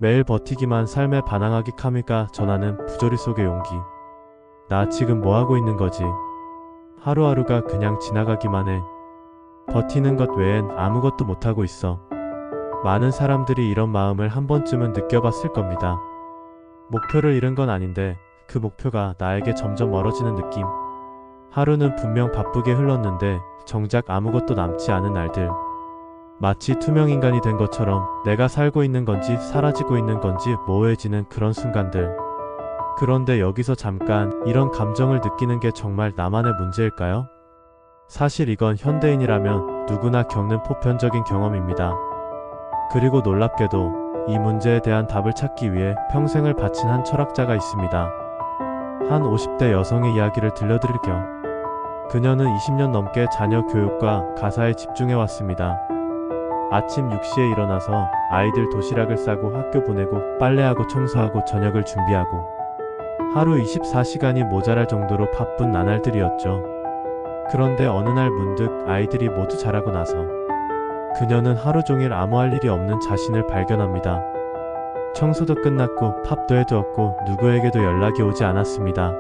매일 버티기만 삶에 반항하기 카미가 전하는 부조리 속의 용기. 나 지금 뭐하고 있는 거지? 하루하루가 그냥 지나가기만 해. 버티는 것 외엔 아무것도 못하고 있어. 많은 사람들이 이런 마음을 한 번쯤은 느껴봤을 겁니다. 목표를 잃은 건 아닌데 그 목표가 나에게 점점 멀어지는 느낌. 하루는 분명 바쁘게 흘렀는데 정작 아무것도 남지 않은 날들. 마치 투명인간이 된 것처럼 내가 살고 있는 건지 사라지고 있는 건지 모호해지는 그런 순간들. 그런데 여기서 잠깐 이런 감정을 느끼는 게 정말 나만의 문제일까요? 사실 이건 현대인이라면 누구나 겪는 보편적인 경험입니다. 그리고 놀랍게도 이 문제에 대한 답을 찾기 위해 평생을 바친 한 철학자가 있습니다. 한 50대 여성의 이야기를 들려드릴게요. 그녀는 20년 넘게 자녀 교육과 가사에 집중해 왔습니다. 아침 6시에 일어나서 아이들 도시락을 싸고 학교 보내고 빨래하고 청소하고 저녁을 준비하고 하루 24시간이 모자랄 정도로 바쁜 나날들이었죠. 그런데 어느 날 문득 아이들이 모두 자라고 나서 그녀는 하루 종일 아무 할 일이 없는 자신을 발견합니다. 청소도 끝났고 밥도 해두었고 누구에게도 연락이 오지 않았습니다.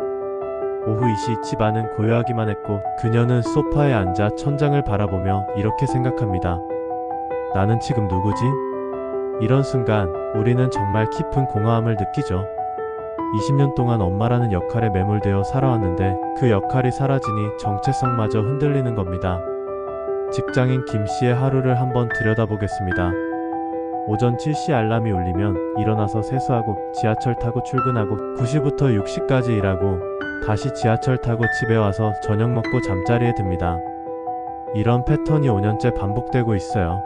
오후 2시 집안은 고요하기만 했고 그녀는 소파에 앉아 천장을 바라보며 이렇게 생각합니다. 나는 지금 누구지? 이런 순간 우리는 정말 깊은 공허함을 느끼죠. 20년 동안 엄마라는 역할에 매몰되어 살아왔는데 그 역할이 사라지니 정체성마저 흔들리는 겁니다. 직장인 김 씨의 하루를 한번 들여다보겠습니다. 오전 7시 알람이 울리면 일어나서 세수하고 지하철 타고 출근하고 9시부터 6시까지 일하고 다시 지하철 타고 집에 와서 저녁 먹고 잠자리에 듭니다. 이런 패턴이 5년째 반복되고 있어요.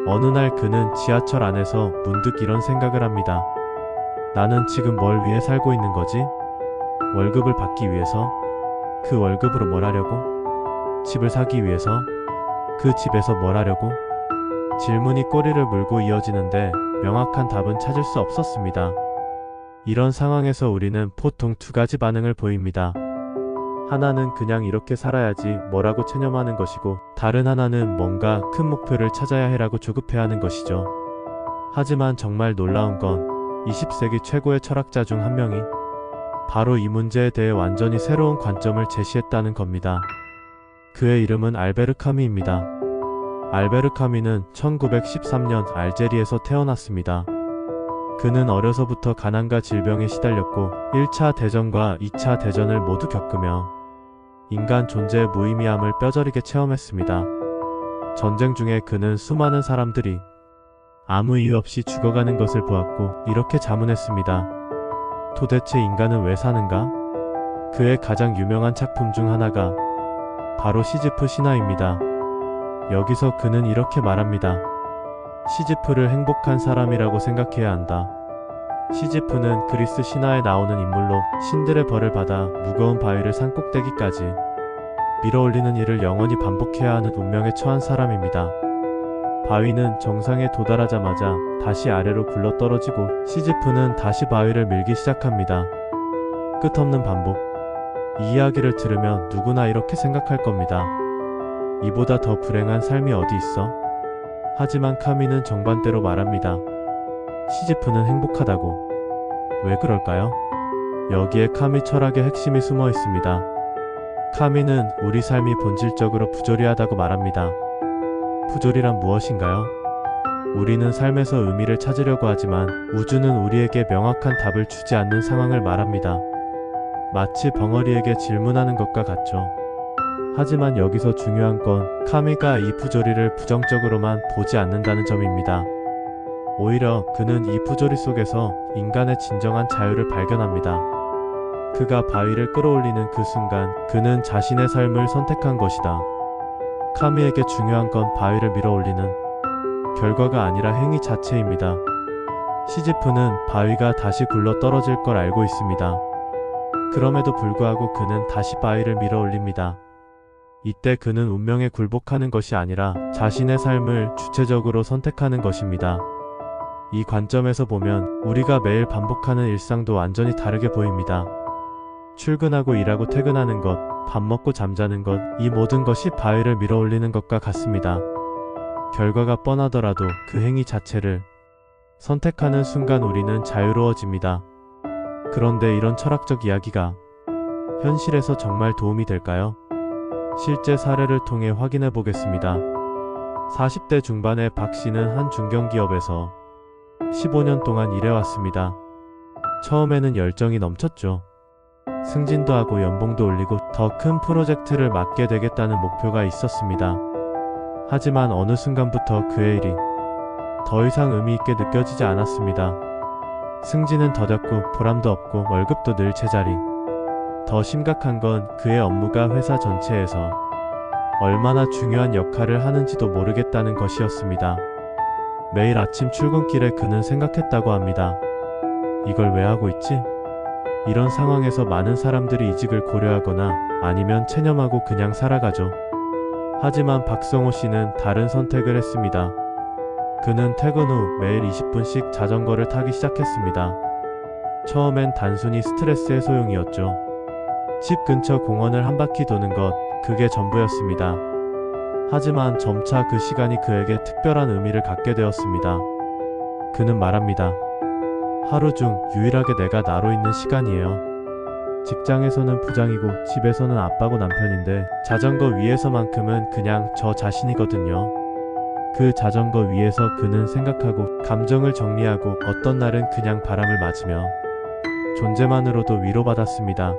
어느 날 그는 지하철 안에서 문득 이런 생각을 합니다. 나는 지금 뭘 위해 살고 있는 거지? 월급을 받기 위해서? 그 월급으로 뭘 하려고? 집을 사기 위해서? 그 집에서 뭘 하려고? 질문이 꼬리를 물고 이어지는데 명확한 답은 찾을 수 없었습니다. 이런 상황에서 우리는 보통 두 가지 반응을 보입니다. 하나는 그냥 이렇게 살아야지 뭐라고 체념하는 것이고 다른 하나는 뭔가 큰 목표를 찾아야 해라고 조급해하는 것이죠. 하지만 정말 놀라운 건 20세기 최고의 철학자 중 한 명이 바로 이 문제에 대해 완전히 새로운 관점을 제시했다는 겁니다. 그의 이름은 알베르 카미입니다. 알베르 카미는 1913년 알제리에서 태어났습니다. 그는 어려서부터 가난과 질병에 시달렸고 1차 대전과 2차 대전을 모두 겪으며 인간 존재의 무의미함을 뼈저리게 체험했습니다. 전쟁 중에 그는 수많은 사람들이 아무 이유 없이 죽어가는 것을 보았고 이렇게 자문했습니다. 도대체 인간은 왜 사는가? 그의 가장 유명한 작품 중 하나가 바로 시지프 신화입니다. 여기서 그는 이렇게 말합니다. 시지프를 행복한 사람이라고 생각해야 한다. 시지프는 그리스 신화에 나오는 인물로 신들의 벌을 받아 무거운 바위를 산꼭대기까지 밀어올리는 일을 영원히 반복해야 하는 운명에 처한 사람입니다. 바위는 정상에 도달하자마자 다시 아래로 굴러떨어지고 시지프는 다시 바위를 밀기 시작합니다. 끝없는 반복. 이 이야기를 들으면 누구나 이렇게 생각할 겁니다. 이보다 더 불행한 삶이 어디 있어? 하지만 카미는 정반대로 말합니다. 시지프는 행복하다고. 왜 그럴까요? 여기에 카미 철학의 핵심이 숨어 있습니다. 카미는 우리 삶이 본질적으로 부조리하다고 말합니다. 부조리란 무엇인가요? 우리는 삶에서 의미를 찾으려고 하지만 우주는 우리에게 명확한 답을 주지 않는 상황을 말합니다. 마치 벙어리에게 질문하는 것과 같죠. 하지만 여기서 중요한 건 카미가 이 부조리를 부정적으로만 보지 않는다는 점입니다. 오히려 그는 이 부조리 속에서 인간의 진정한 자유를 발견합니다. 그가 바위를 끌어올리는 그 순간 그는 자신의 삶을 선택한 것이다. 카미에게 중요한 건 바위를 밀어올리는 결과가 아니라 행위 자체입니다. 시지프는 바위가 다시 굴러 떨어질 걸 알고 있습니다. 그럼에도 불구하고 그는 다시 바위를 밀어올립니다. 이때 그는 운명에 굴복하는 것이 아니라 자신의 삶을 주체적으로 선택하는 것입니다. 이 관점에서 보면 우리가 매일 반복하는 일상도 완전히 다르게 보입니다. 출근하고 일하고 퇴근하는 것, 밥 먹고 잠자는 것, 이 모든 것이 바위를 밀어올리는 것과 같습니다. 결과가 뻔하더라도 그 행위 자체를 선택하는 순간 우리는 자유로워집니다. 그런데 이런 철학적 이야기가 현실에서 정말 도움이 될까요? 실제 사례를 통해 확인해 보겠습니다. 40대 중반의 박 씨는 한 중견기업에서 15년 동안 일해왔습니다. 처음에는 열정이 넘쳤죠. 승진도 하고 연봉도 올리고 더 큰 프로젝트를 맡게 되겠다는 목표가 있었습니다. 하지만 어느 순간부터 그의 일이 더 이상 의미 있게 느껴지지 않았습니다. 승진은 더뎠고 보람도 없고 월급도 늘 제자리. 더 심각한 건 그의 업무가 회사 전체에서 얼마나 중요한 역할을 하는지도 모르겠다는 것이었습니다. 매일 아침 출근길에 그는 생각했다고 합니다. 이걸 왜 하고 있지? 이런 상황에서 많은 사람들이 이직을 고려하거나 아니면 체념하고 그냥 살아가죠. 하지만 박성호 씨는 다른 선택을 했습니다. 그는 퇴근 후 매일 20분씩 자전거를 타기 시작했습니다. 처음엔 단순히 스트레스 해소용이었죠. 집 근처 공원을 한 바퀴 도는 것, 그게 전부였습니다. 하지만 점차 그 시간이 그에게 특별한 의미를 갖게 되었습니다. 그는 말합니다. 하루 중 유일하게 내가 나로 있는 시간이에요. 직장에서는 부장이고 집에서는 아빠고 남편인데 자전거 위에서만큼은 그냥 저 자신이거든요. 그 자전거 위에서 그는 생각하고 감정을 정리하고 어떤 날은 그냥 바람을 맞으며 존재만으로도 위로받았습니다.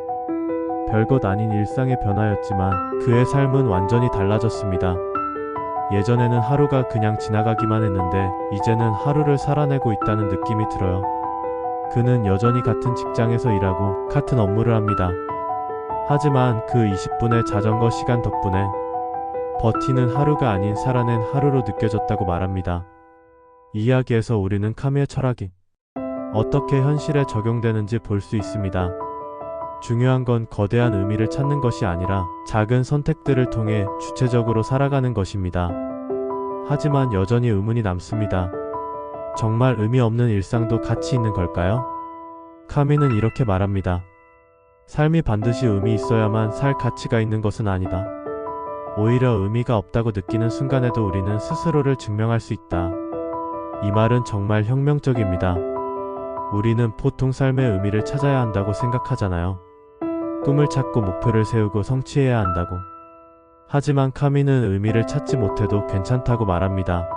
별것 아닌 일상의 변화였지만 그의 삶은 완전히 달라졌습니다. 예전에는 하루가 그냥 지나가기만 했는데 이제는 하루를 살아내고 있다는 느낌이 들어요. 그는 여전히 같은 직장에서 일하고 같은 업무를 합니다. 하지만 그 20분의 자전거 시간 덕분에 버티는 하루가 아닌 살아낸 하루로 느껴졌다고 말합니다. 이 이야기에서 우리는 카미의 철학이 어떻게 현실에 적용되는지 볼 수 있습니다. 중요한 건 거대한 의미를 찾는 것이 아니라 작은 선택들을 통해 주체적으로 살아가는 것입니다. 하지만 여전히 의문이 남습니다. 정말 의미 없는 일상도 가치 있는 걸까요? 카미는 이렇게 말합니다. 삶이 반드시 의미 있어야만 살 가치가 있는 것은 아니다. 오히려 의미가 없다고 느끼는 순간에도 우리는 스스로를 증명할 수 있다. 이 말은 정말 혁명적입니다. 우리는 보통 삶의 의미를 찾아야 한다고 생각하잖아요. 꿈을 찾고 목표를 세우고 성취해야 한다고. 하지만 카미는 의미를 찾지 못해도 괜찮다고 말합니다.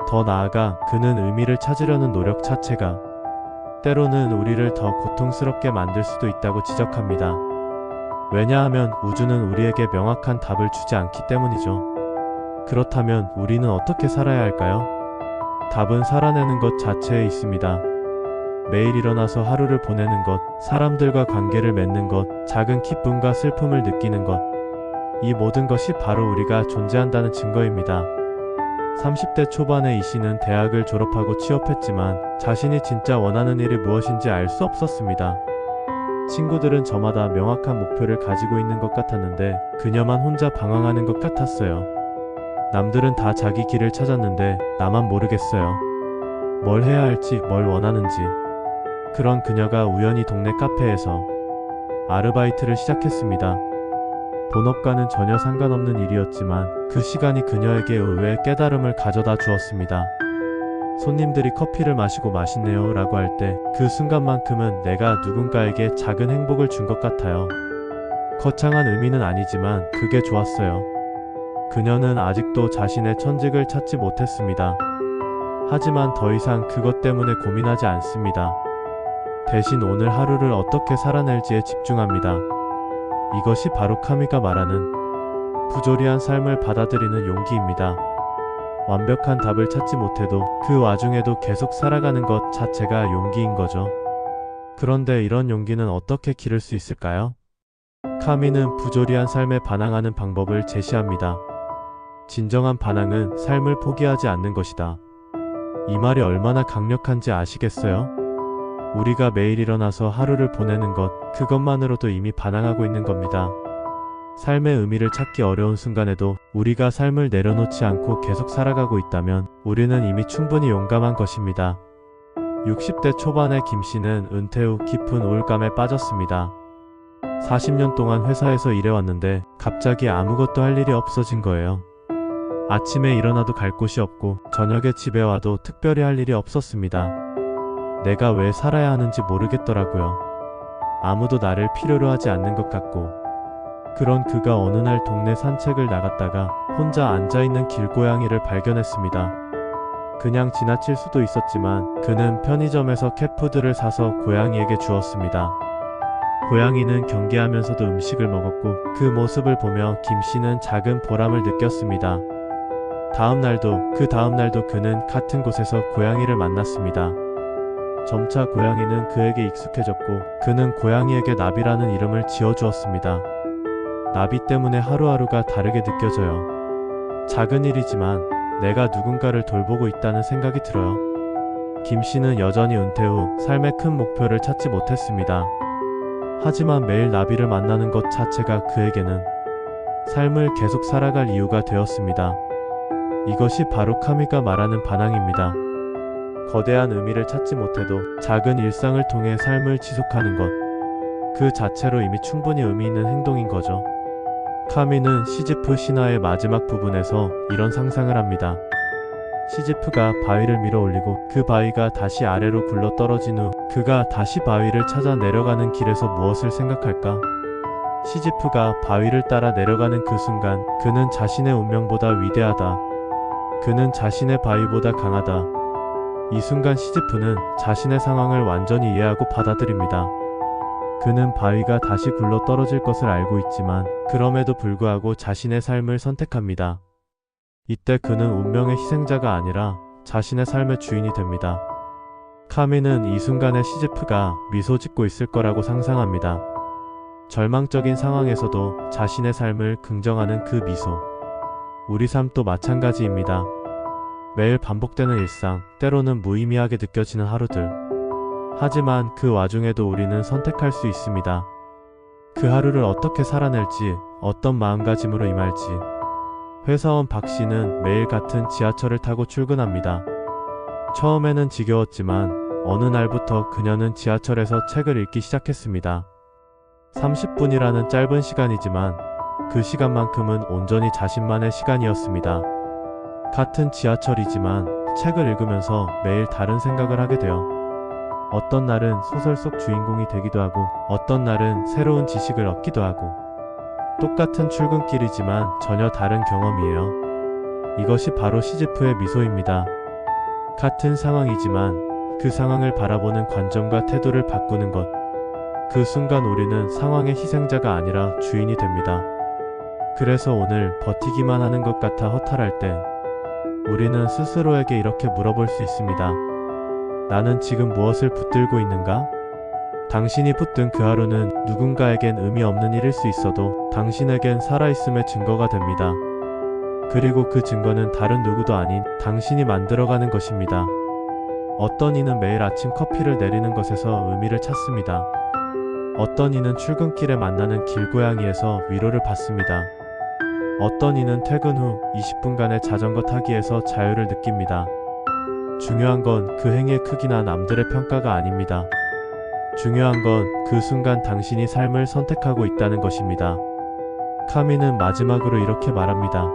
더 나아가 그는 의미를 찾으려는 노력 자체가 때로는 우리를 더 고통스럽게 만들 수도 있다고 지적합니다. 왜냐하면 우주는 우리에게 명확한 답을 주지 않기 때문이죠. 그렇다면 우리는 어떻게 살아야 할까요? 답은 살아내는 것 자체에 있습니다. 매일 일어나서 하루를 보내는 것, 사람들과 관계를 맺는 것, 작은 기쁨과 슬픔을 느끼는 것. 이 모든 것이 바로 우리가 존재한다는 증거입니다. 30대 초반의 이 씨는 대학을 졸업하고 취업했지만 자신이 진짜 원하는 일이 무엇인지 알 수 없었습니다. 친구들은 저마다 명확한 목표를 가지고 있는 것 같았는데 그녀만 혼자 방황하는 것 같았어요. 남들은 다 자기 길을 찾았는데 나만 모르겠어요. 뭘 해야 할지, 뭘 원하는지. 그런 그녀가 우연히 동네 카페에서 아르바이트를 시작했습니다. 본업과는 전혀 상관없는 일이었지만 그 시간이 그녀에게 의외의 깨달음을 가져다 주었습니다. 손님들이 커피를 마시고 맛있네요 라고 할 때 그 순간만큼은 내가 누군가에게 작은 행복을 준 것 같아요. 거창한 의미는 아니지만 그게 좋았어요. 그녀는 아직도 자신의 천직을 찾지 못했습니다. 하지만 더 이상 그것 때문에 고민하지 않습니다. 대신 오늘 하루를 어떻게 살아낼지에 집중합니다. 이것이 바로 카미가 말하는 부조리한 삶을 받아들이는 용기입니다. 완벽한 답을 찾지 못해도 그 와중에도 계속 살아가는 것 자체가 용기인 거죠. 그런데 이런 용기는 어떻게 기를 수 있을까요? 카미는 부조리한 삶에 반항하는 방법을 제시합니다. 진정한 반항은 삶을 포기하지 않는 것이다. 이 말이 얼마나 강력한지 아시겠어요? 우리가 매일 일어나서 하루를 보내는 것, 그것만으로도 이미 반항하고 있는 겁니다. 삶의 의미를 찾기 어려운 순간에도 우리가 삶을 내려놓지 않고 계속 살아가고 있다면 우리는 이미 충분히 용감한 것입니다. 60대 초반의 김 씨는 은퇴 후 깊은 우울감에 빠졌습니다. 40년 동안 회사에서 일해왔는데 갑자기 아무것도 할 일이 없어진 거예요. 아침에 일어나도 갈 곳이 없고 저녁에 집에 와도 특별히 할 일이 없었습니다. 내가 왜 살아야 하는지 모르겠더라고요. 아무도 나를 필요로 하지 않는 것 같고. 그런 그가 어느 날 동네 산책을 나갔다가 혼자 앉아있는 길고양이를 발견했습니다. 그냥 지나칠 수도 있었지만 그는 편의점에서 캣푸드를 사서 고양이에게 주었습니다. 고양이는 경계하면서도 음식을 먹었고 그 모습을 보며 김씨는 작은 보람을 느꼈습니다. 그 다음 날도 그는 같은 곳에서 고양이를 만났습니다. 점차 고양이는 그에게 익숙해졌고 그는 고양이에게 나비라는 이름을 지어주었습니다. 나비 때문에 하루하루가 다르게 느껴져요. 작은 일이지만 내가 누군가를 돌보고 있다는 생각이 들어요. 김씨는 여전히 은퇴 후 삶의 큰 목표를 찾지 못했습니다. 하지만 매일 나비를 만나는 것 자체가 그에게는 삶을 계속 살아갈 이유가 되었습니다. 이것이 바로 카미가 말하는 반항입니다. 거대한 의미를 찾지 못해도 작은 일상을 통해 삶을 지속하는 것, 그 자체로 이미 충분히 의미 있는 행동인 거죠. 카미는 시지프 신화의 마지막 부분에서 이런 상상을 합니다. 시지프가 바위를 밀어 올리고 그 바위가 다시 아래로 굴러 떨어진 후 그가 다시 바위를 찾아 내려가는 길에서 무엇을 생각할까? 시지프가 바위를 따라 내려가는 그 순간 그는 자신의 운명보다 위대하다. 그는 자신의 바위보다 강하다. 이 순간 시지프는 자신의 상황을 완전히 이해하고 받아들입니다. 그는 바위가 다시 굴러 떨어질 것을 알고 있지만 그럼에도 불구하고 자신의 삶을 선택합니다. 이때 그는 운명의 희생자가 아니라 자신의 삶의 주인이 됩니다. 카미는 이 순간에 시지프가 미소 짓고 있을 거라고 상상합니다. 절망적인 상황에서도 자신의 삶을 긍정하는 그 미소. 우리 삶도 마찬가지입니다. 매일 반복되는 일상, 때로는 무의미하게 느껴지는 하루들. 하지만 그 와중에도 우리는 선택할 수 있습니다. 그 하루를 어떻게 살아낼지, 어떤 마음가짐으로 임할지. 회사원 박 씨는 매일 같은 지하철을 타고 출근합니다. 처음에는 지겨웠지만 어느 날부터 그녀는 지하철에서 책을 읽기 시작했습니다. 30분이라는 짧은 시간이지만 그 시간만큼은 온전히 자신만의 시간이었습니다. 같은 지하철이지만 책을 읽으면서 매일 다른 생각을 하게 돼요. 어떤 날은 소설 속 주인공이 되기도 하고 어떤 날은 새로운 지식을 얻기도 하고 똑같은 출근길이지만 전혀 다른 경험이에요. 이것이 바로 시지프의 미소입니다. 같은 상황이지만 그 상황을 바라보는 관점과 태도를 바꾸는 것. 그 순간 우리는 상황의 희생자가 아니라 주인이 됩니다. 그래서 오늘 버티기만 하는 것 같아 허탈할 때 우리는 스스로에게 이렇게 물어볼 수 있습니다. 나는 지금 무엇을 붙들고 있는가? 당신이 붙든 그 하루는 누군가에겐 의미 없는 일일 수 있어도 당신에겐 살아있음의 증거가 됩니다. 그리고 그 증거는 다른 누구도 아닌 당신이 만들어가는 것입니다. 어떤 이는 매일 아침 커피를 내리는 것에서 의미를 찾습니다. 어떤 이는 출근길에 만나는 길고양이에서 위로를 받습니다. 어떤 이는 퇴근 후 20분간의 자전거 타기에서 자유를 느낍니다. 중요한 건 그 행위의 크기나 남들의 평가가 아닙니다. 중요한 건 그 순간 당신이 삶을 선택하고 있다는 것입니다. 카미는 마지막으로 이렇게 말합니다.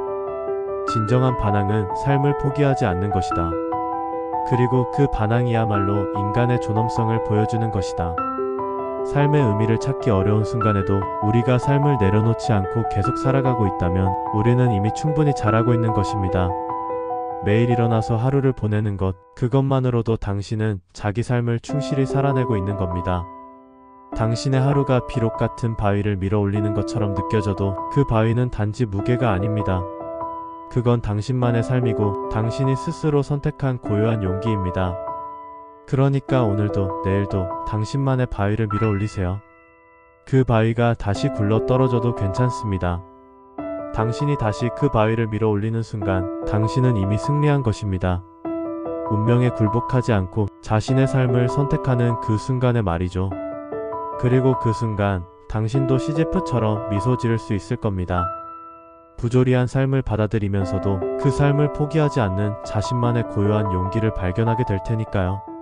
진정한 반항은 삶을 포기하지 않는 것이다. 그리고 그 반항이야말로 인간의 존엄성을 보여주는 것이다. 삶의 의미를 찾기 어려운 순간에도 우리가 삶을 내려놓지 않고 계속 살아가고 있다면 우리는 이미 충분히 잘하고 있는 것입니다. 매일 일어나서 하루를 보내는 것, 그것만으로도 당신은 자기 삶을 충실히 살아내고 있는 겁니다. 당신의 하루가 비록 같은 바위를 밀어 올리는 것처럼 느껴져도 그 바위는 단지 무게가 아닙니다. 그건 당신만의 삶이고 당신이 스스로 선택한 고유한 용기입니다. 그러니까 오늘도 내일도 당신만의 바위를 밀어 올리세요. 그 바위가 다시 굴러 떨어져도 괜찮습니다. 당신이 다시 그 바위를 밀어 올리는 순간 당신은 이미 승리한 것입니다. 운명에 굴복하지 않고 자신의 삶을 선택하는 그 순간의 말이죠. 그리고 그 순간 당신도 시제프처럼 미소 지을 수 있을 겁니다. 부조리한 삶을 받아들이면서도 그 삶을 포기하지 않는 자신만의 고유한 용기를 발견하게 될 테니까요.